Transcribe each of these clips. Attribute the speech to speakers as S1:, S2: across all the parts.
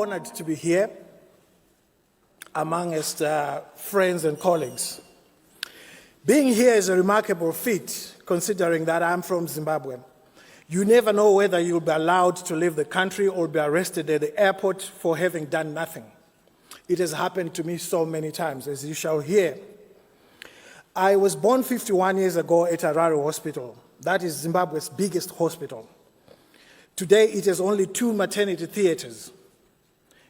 S1: honored to be here amongst friends and colleagues. Being here is a remarkable feat, considering that I'm from Zimbabwe. You never know whether you'll be allowed to leave the country or be arrested at the airport for having done nothing. It has happened to me so many times, as you shall hear. I was born 51 years ago at Harare Hospital. That is Zimbabwe's biggest hospital. Today, it has only 2 maternity theaters,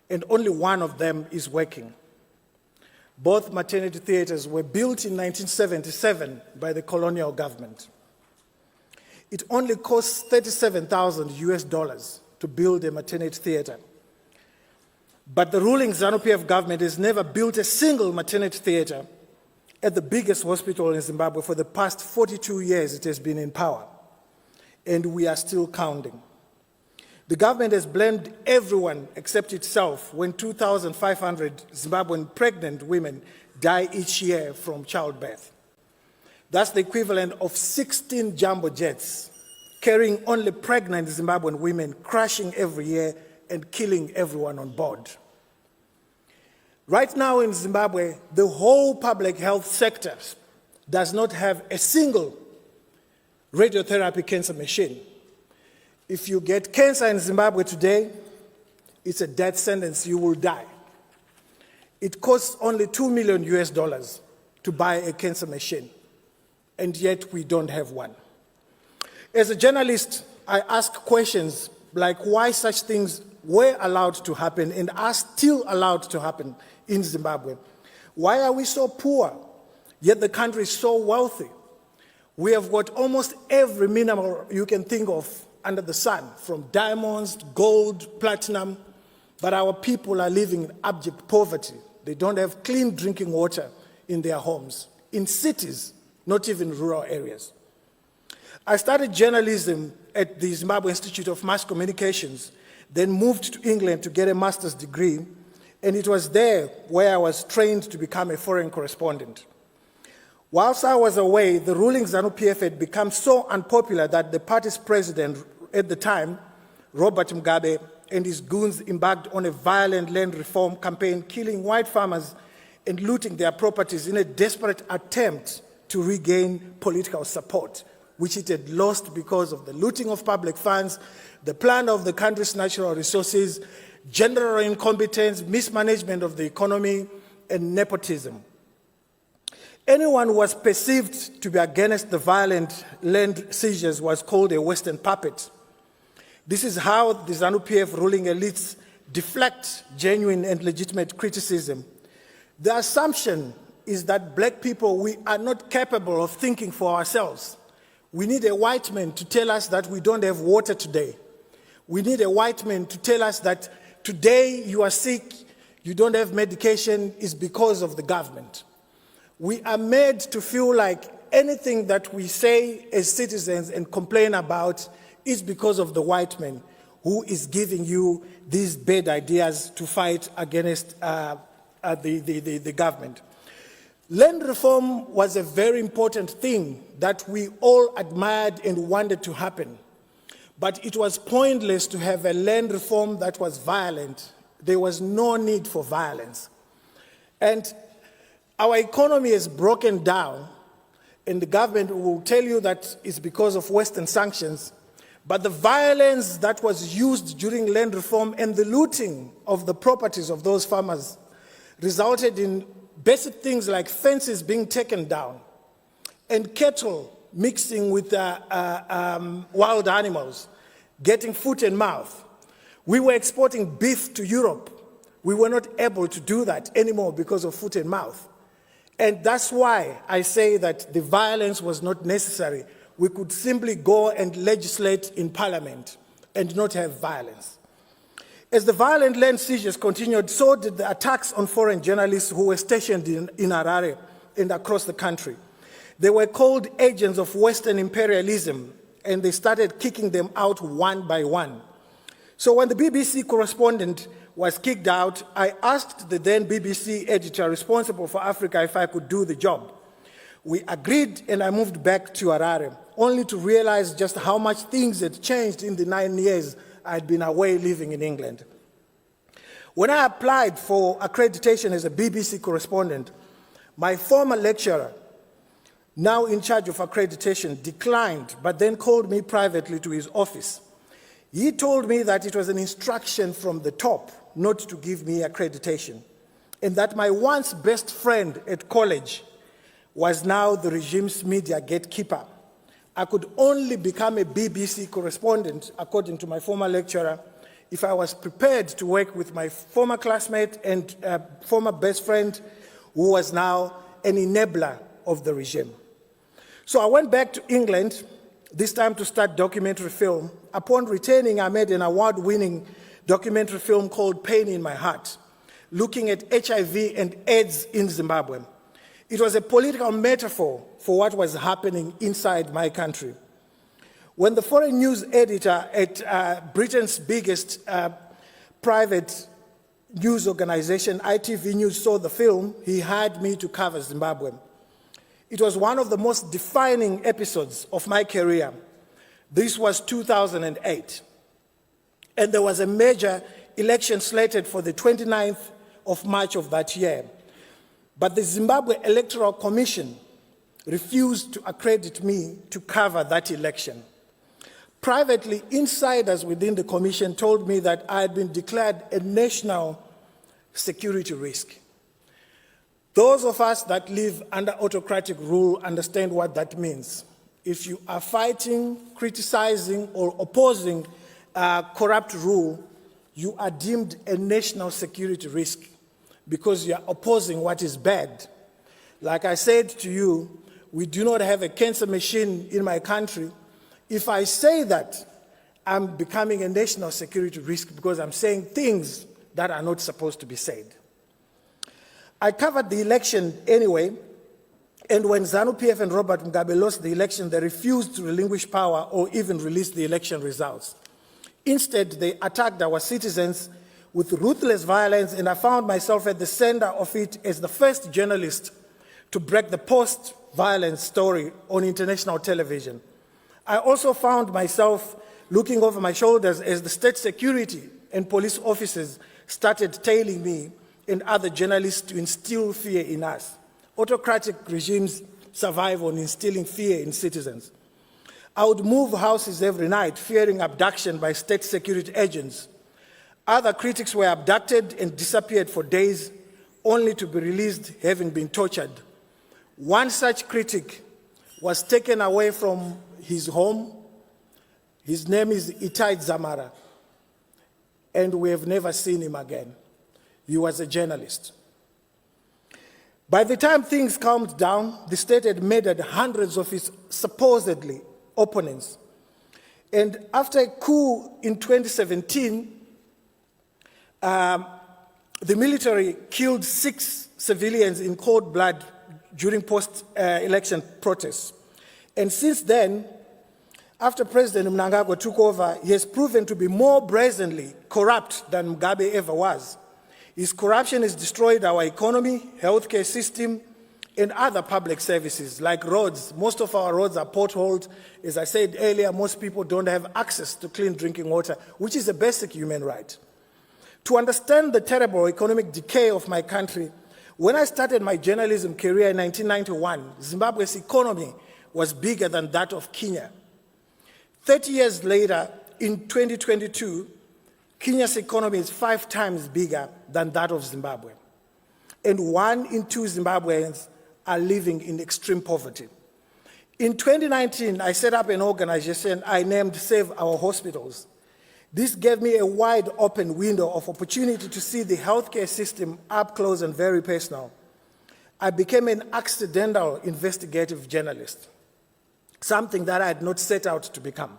S1: and only one of them is working. Both maternity theaters were built in 1977 by the colonial government. It only costs $37,000 to build a maternity theater. But the ruling ZANU-PF government has never built a single maternity theater at the biggest hospital in Zimbabwe for the past 42 years it has been in power. And we are still counting. The government has blamed everyone except itself when 2,500 Zimbabwean pregnant women die each year from childbirth. That's the equivalent of 16 jumbo jets carrying only pregnant Zimbabwean women, crashing every year and killing everyone on board. Right now in Zimbabwe, the whole public health sector does not have a single radiotherapy cancer machine. If you get cancer in Zimbabwe today, it's a death sentence, you will die. It costs only $2 million to buy a cancer machine, and yet we don't have one. As a journalist, I ask questions like why such things were allowed to happen and are still allowed to happen in Zimbabwe. Why are we so poor, yet the country is so wealthy? We have got almost every mineral you can think of under the sun, from diamonds, gold, platinum, but our people are living in abject poverty. They don't have clean drinking water in their homes, in cities, not even rural areas. I started journalism at the Zimbabwe Institute of Mass Communications, then moved to England to get a master's degree, and it was there where I was trained to become a foreign correspondent. Whilst I was away, the ruling ZANU-PF had become so unpopular that the party's president at the time, Robert Mugabe, and his goons embarked on a violent land reform campaign, killing white farmers and looting their properties in a desperate attempt to regain political support, which it had lost because of the looting of public funds, the plunder of the country's natural resources, general incompetence, mismanagement of the economy, and nepotism. Anyone who was perceived to be against the violent land seizures was called a Western puppet. This is how the ZANU-PF ruling elites deflect genuine and legitimate criticism. The assumption is that black people, we are not capable of thinking for ourselves. We need a white man to tell us that we don't have water today. We need a white man to tell us that today you are sick, you don't have medication, is because of the government. We are made to feel like anything that we say as citizens and complain about is because of the white man who is giving you these bad ideas to fight against the government. Land reform was a very important thing that we all admired and wanted to happen. But it was pointless to have a land reform that was violent. There was no need for violence. And our economy is broken down, and the government will tell you that it's because of Western sanctions. But the violence that was used during land reform and the looting of the properties of those farmers resulted in basic things like fences being taken down and cattle mixing with wild animals, getting foot and mouth. We were exporting beef to Europe. We were not able to do that anymore because of foot and mouth. And that's why I say that the violence was not necessary. We could simply go and legislate in parliament and not have violence. As the violent land seizures continued, so did the attacks on foreign journalists who were stationed in Harare and across the country. They were called agents of Western imperialism, and they started kicking them out one by one. So when the BBC correspondent was kicked out, I asked the then BBC editor responsible for Africa if I could do the job. We agreed, and I moved back to Harare, only to realize just how much things had changed in the 9 years I had been away living in England. When I applied for accreditation as a BBC correspondent, my former lecturer, now in charge of accreditation, declined, but then called me privately to his office. He told me that it was an instruction from the top not to give me accreditation, and that my once best friend at college was now the regime's media gatekeeper. I could only become a BBC correspondent, according to my former lecturer, if I was prepared to work with my former classmate and former best friend, who was now an enabler of the regime. So I went back to England, this time to start documentary film. Upon returning, I made an award-winning documentary film called Pain in My Heart, looking at HIV and AIDS in Zimbabwe. It was a political metaphor for what was happening inside my country. When the foreign news editor at Britain's biggest private news organization, ITV News, saw the film, he hired me to cover Zimbabwe. It was one of the most defining episodes of my career. This was 2008. And there was a major election slated for the 29th of March of that year. But the Zimbabwe Electoral Commission refused to accredit me to cover that election. Privately, insiders within the commission told me that I had been declared a national security risk. Those of us that live under autocratic rule understand what that means. If you are fighting, criticizing, or opposing corrupt rule, you are deemed a national security risk because you are opposing what is bad. Like I said to you, we do not have a cancer machine in my country. If I say that, I'm becoming a national security risk because I'm saying things that are not supposed to be said. I covered the election anyway, and when ZANU-PF and Robert Mugabe lost the election, they refused to relinquish power or even release the election results. Instead, they attacked our citizens with ruthless violence, and I found myself at the center of it as the first journalist to break the post-violence story on international television. I also found myself looking over my shoulders as the state security and police officers started tailing me and other journalists to instill fear in us. Autocratic regimes survive on instilling fear in citizens. I would move houses every night, fearing abduction by state security agents. Other critics were abducted and disappeared for days, only to be released having been tortured. One such critic was taken away from his home. His name is Itai Zamara, and we have never seen him again. He was a journalist. By the time things calmed down, the state had murdered hundreds of its supposedly opponents. And after a coup in 2017, the military killed 6 civilians in cold blood during post-election protests. And since then, after President Mnangagwa took over, he has proven to be more brazenly corrupt than Mugabe ever was. His corruption has destroyed our economy, healthcare system, and other public services like roads. Most of our roads are potholed. As I said earlier, most people don't have access to clean drinking water, which is a basic human right. To understand the terrible economic decay of my country, when I started my journalism career in 1991, Zimbabwe's economy was bigger than that of Kenya. 30 years later, in 2022, Kenya's economy is 5 times bigger than that of Zimbabwe. And 1 in 2 Zimbabweans are living in extreme poverty. In 2019, I set up an organization I named Save Our Hospitals. This gave me a wide open window of opportunity to see the healthcare system up close and very personal. I became an accidental investigative journalist, something that I had not set out to become.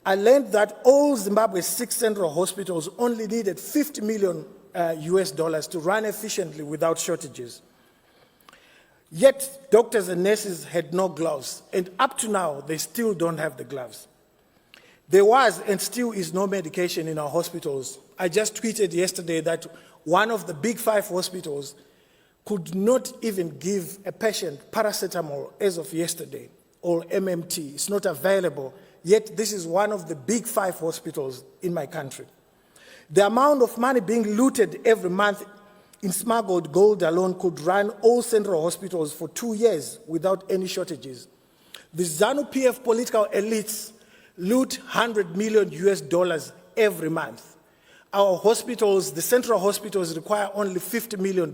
S1: I learned that all Zimbabwe's 6 central hospitals only needed $50 million US to run efficiently without shortages. Yet, doctors and nurses had no gloves, and up to now, they still don't have the gloves. There was and still is no medication in our hospitals. I just tweeted yesterday that one of the big 5 hospitals could not even give a patient paracetamol as of yesterday, or MMT. It's not available. Yet this is one of the big 5 hospitals in my country. The amount of money being looted every month in smuggled gold alone could run all central hospitals for 2 years without any shortages. The ZANU-PF political elites loot $100 million every month. Our hospitals, the central hospitals, require only $50 million.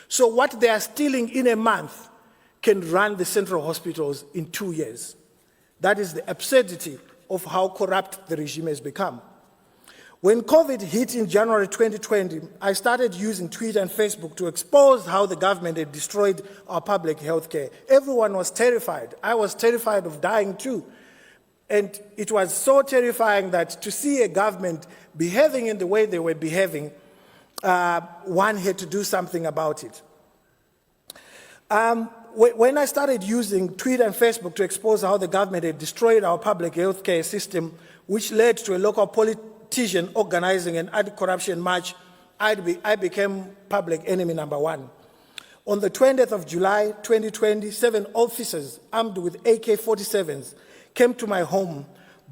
S1: So what they are stealing in a month can run the central hospitals in 2 years. That is the absurdity of how corrupt the regime has become. When COVID hit in January 2020, I started using Twitter and Facebook to expose how the government had destroyed our public health care. Everyone was terrified. I was terrified of dying too. And it was so terrifying that to see a government behaving in the way they were behaving, one had to do something about it. When I started using Twitter and Facebook to expose how the government had destroyed our public health care system, which led to a local politician organizing an anti-corruption march, I became public enemy number one. On the 20th of July, 2020, 7 officers armed with AK-47s came to my home,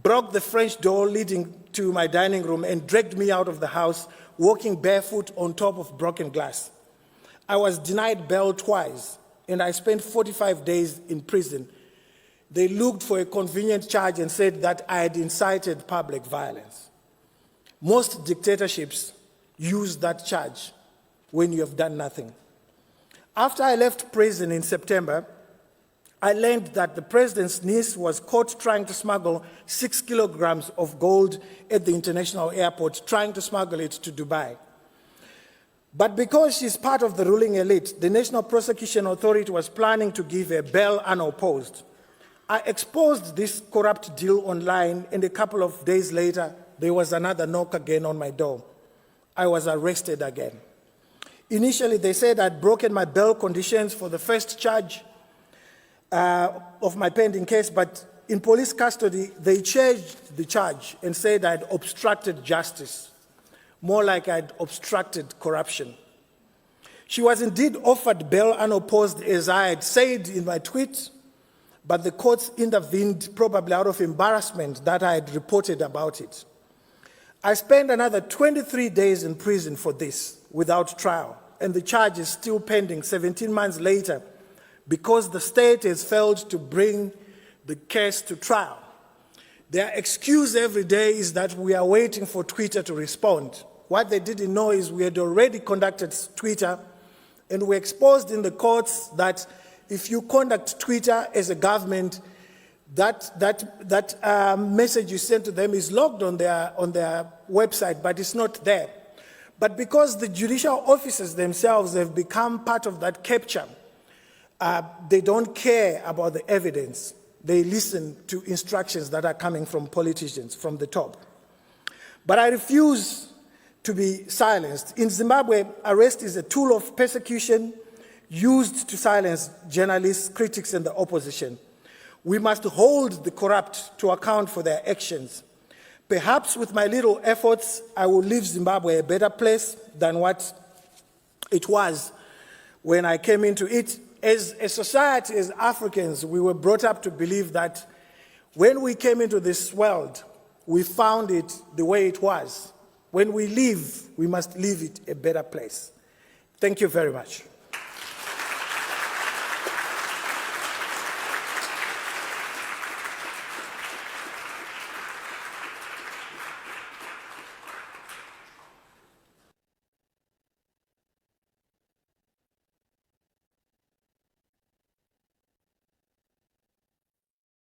S1: broke the French door leading to my dining room, and dragged me out of the house, walking barefoot on top of broken glass. I was denied bail twice, and I spent 45 days in prison. They looked for a convenient charge and said that I had incited public violence. Most dictatorships use that charge when you have done nothing. After I left prison in September, I learned that the president's niece was caught trying to smuggle 6 kilograms of gold at the international airport, trying to smuggle it to Dubai. But because she's part of the ruling elite, the National Prosecution Authority was planning to give her bail unopposed. I exposed this corrupt deal online, and a couple of days later, there was another knock again on my door. I was arrested again. Initially, they said I'd broken my bail conditions for the first charge of my pending case, but in police custody, they changed the charge and said I'd obstructed justice, more like I'd obstructed corruption. She was indeed offered bail unopposed, as I had said in my tweet, but the courts intervened, probably out of embarrassment that I had reported about it. I spent another 23 days in prison for this without trial, and the charge is still pending 17 months later because the state has failed to bring the case to trial. Their excuse every day is that we are waiting for Twitter to respond. What they didn't know is we had already conducted Twitter, and we exposed in the courts that if you conduct Twitter as a government, that message you send to them is logged on their website, but it's not there. But because the judicial officers themselves have become part of that capture, they don't care about the evidence. They listen to instructions that are coming from politicians from the top. But I refuse to be silenced. In Zimbabwe, arrest is a tool of persecution used to silence journalists, critics, and the opposition. We must hold the corrupt to account for their actions. Perhaps with my little efforts, I will leave Zimbabwe a better place than what it was when I came into it. As a society, as Africans, we were brought up to believe that when we came into this world, we found it the way it was. When we leave, we must leave it a better place. Thank you very much.